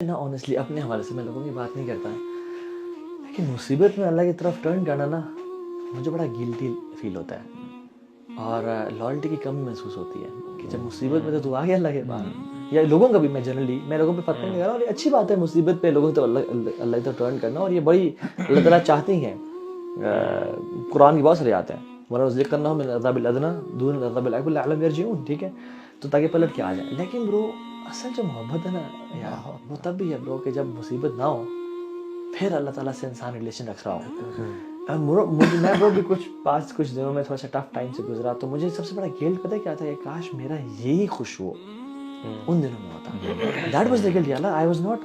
نا آنیسٹلی اپنے حوالے سے میں لوگوں کی بات نہیں کرتا، لیکن مصیبت میں اللہ کی طرف ٹرن کرنا نا مجھے بڑا گلٹی فیل ہوتا ہے اور لائلٹی کی کمی محسوس ہوتی ہے کہ جب مصیبت میں تو آ گیا اللہ کے پاس، یا لوگوں کا بھی، میں جنرلی میں لوگوں پہ فتح نہیں کر رہا ہوں، اور یہ اچھی بات ہے مصیبت پہ لوگوں سے اللہ کی طرف ٹرن کرنا، اور یہ بڑی اللہ تعالیٰ چاہتے ہیں. قرآن کی بہت ساری آتے ہیں ورنہ ذکر کرنا ہو من العذاب الادنیٰ دون العذاب الاکبر لعلہم یرجعون، ٹھیک ہے، تو تاکہ پلٹ کے آ جائیں. لیکن برو اصل جو محبت ہے نا یار وہ تب بھی ہے برو کہ جب مصیبت نہ ہو پھر اللہ تعالیٰ سے انسان ریلیشن رکھ رہا ہو. میں برو بھی کچھ دنوں میں تھوڑا سا ٹف ٹائم سے گزرا، تو مجھے سب سے بڑا گلٹ پتہ کیا تھا کہ کاش میرا یہی خوش ہو ان دنوں میں ہوتا. دیٹ واز دا گلٹ، اللہ I was not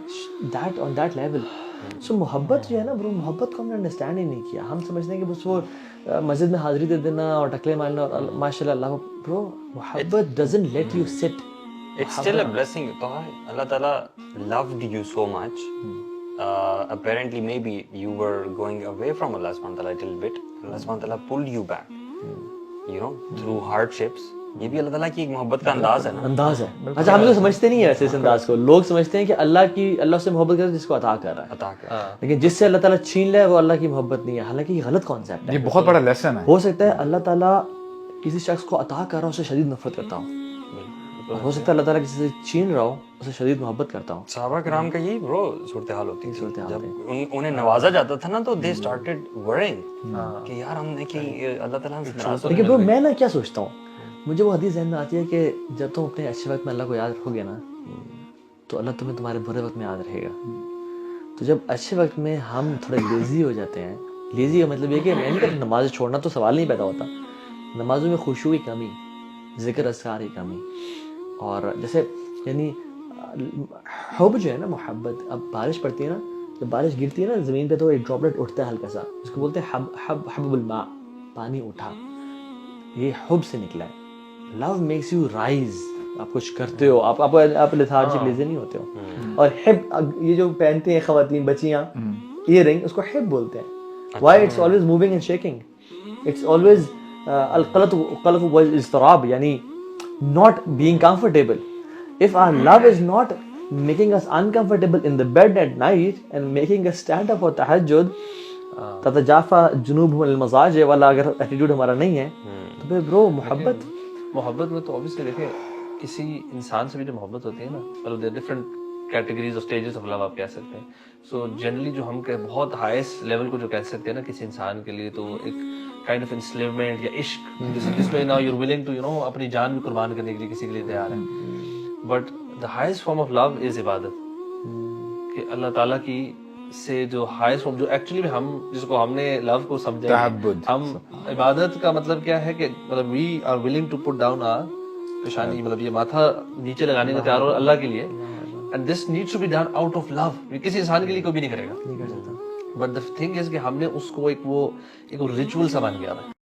that on that level. So محبت جو ہے نا برو، محبت کو ہم نے انڈرسٹینڈ ہی نہیں کیا. ہم سمجھتے ہیں کہ بس وہ مسجد میں حاضری دے دینا اور ٹکلے مارنا اور ماشاء اللہ. برو محبت doesn't late you sit. It's still a blessing. Allah Ta'ala loved you so much. Apparently maybe you were going away from Allah subhanahu wa ta'ala a little bit. Allah subhanahu wa ta'ala pulled you back, you know, through hardships. یہ بھی اللہ تعالیٰ کی ایک محبت کا انداز ہے نا. انداز ہے. اچھا ہم لوگ سمجھتے نہیں ہیں ایسے اس انداز کو. لوگ سمجھتے ہیں کہ اللہ سے محبت کرتا ہے جس کو عطا کر رہا ہے، عطا کر. لیکن جس سے اللہ تعالیٰ چھین لے وہ اللہ کی محبت نہیں ہے. حالانکہ یہ غلط کانسیپٹ ہے. یہ بہت بڑا لیسن ہے. ہو سکتا ہے اللہ تعالیٰ کسی شخص کو عطا کر رہا ہو اسے شدید نفرت کرتا ہوں، اور ہو سکتا ہے اللہ تعالیٰ کسی سے چھین رہا ہو اسے شدید محبت کرتا ہوں. صحابہ کرام کا یہی برو صورتحال ہوتی تھی. جب انہیں نوازا جاتا تھا نا تو دے اسٹارٹیڈ ورنگ کہ یار ہم نے کہ اللہ تعالیٰ سے ناراض. لیکن برو میں نا کیا سوچتا ہوں، مجھے وہ حدیث ذہن میں آتی ہے کہ جب تم اپنے اچھے وقت میں اللہ کو یاد رکھو گے نا تو اللہ تمہیں تمہارے برے وقت میں یاد رہے گا. تو جب اچھے وقت میں ہم تھوڑے لیزی ہو جاتے ہیں، لیزی کا مطلب یہ کہ میں نہیں کہتا نماز چھوڑنا تو سوال نہیں پیدا ہوتا، نمازوں میں خشوع کی کمی، ذکر اذکار کی کمی، اور جیسے یعنی حب جو ہے نا محبت. اب بارش پڑتی ہے نا، جب بارش گرتی ہے نا زمین پہ تو ایک ڈراپلٹ اٹھتا ہے ہلکا سا، اس کو بولتے ہیں حب الماء، پانی اٹھا، یہ حب سے نکلا ہے. لو میکس یو رائز، آپ کچھ کرتے ہو، آپ لیتھارجک لیزی نہیں ہوتے ہو. اور حب یہ جو پہنتے ہیں خواتین بچیاں ایئر رنگ، اس کو حب بولتے ہیں. Why it's always moving and shaking, it's always القلق والاضطراب، یعنی not being comfortable. If our love is not making us uncomfortable in the bed at night and making us stand up for tahajjud, تتجافى جنوبهم عن المضاجع والا اگر attitude ہمارا نہیں ہے تو پھر برو محبت میں تو اوبیسلی دیکھیں کسی انسان سے بھی جو محبت ہوتی ہے نا، مطلب دیر ڈفرنٹ کیٹیگریز اور اسٹیجز آف لو آپ کہہ سکتے ہیں. سو جنرلی جو ہم بہت ہائیسٹ لیول کو جو کہہ سکتے ہیں نا کسی انسان کے لیے، تو ایک کائنڈ آف انسلیومنٹ یا عشق جس میں نا you are willing to you know اپنی جان بھی قربان کرنے کے لیے کسی کے لیے تیار ہے. But the highest form of love is عبادت، کہ اللہ تعالیٰ کی سے جو ہائیسٹ فارم جو ایکچولی میں ہم جس کو ہم نے لو کو سمجھا، ہم عبادت کا مطلب کیا ہے کہ مطلب we are willing to put down our پیشانی، مطلب یہ ماتھا نیچے لگانے کا تیار ہو اللہ کے لیے. And this needs to be done out of love. کسی انسان کے لیے کوئی بھی نہیں کرے گا. بٹ دا تھنگ از کہ ہم نے اس کو ایک ریچول سا بن گیا ہے.